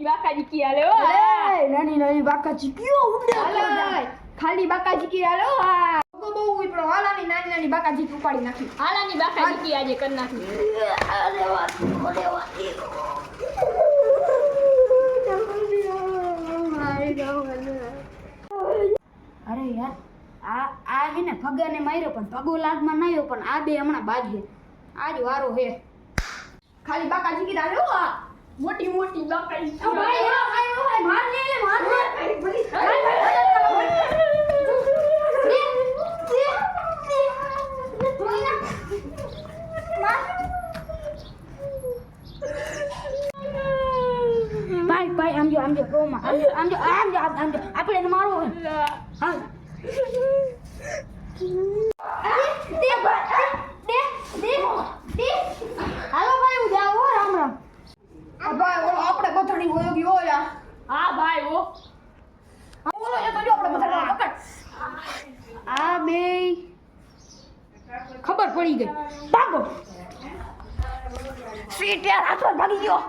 બાકાજી કી આલે હો નાની બાકાજી કયો ઉડે ખાલી બાકાજી કી આલે હો બહુ ઉપડો હાલાની નાની બાકાજી ઉપાડી નાખી હાલાની બાકાજી કી આજે કરી નાખી અરે યાર આ હે ને ભગાને માર્યો પણ ભગો લાગમાં ન આવ્યો પણ આ બે હમણાં બાજે આજ વારો હે ખાલી બાકાજી કી આલે હો મોટી મોટી બાકાજી ભાઈ માર લે ભાઈ આમ જો રોમાં આમ જો આપણે મારો હાલ હાલો ભાઈ હું જાઉં હો રામ રામ ભાઈ ઓલો આપણે બધાની હોય ગયો યાર હા ભાઈ ઓ ઓલો એ તો જો આપણે બધા પકડ આ બે ખબર પડી ગઈ ભાગો સીટ યાર હાથમાં ભાગી ગયો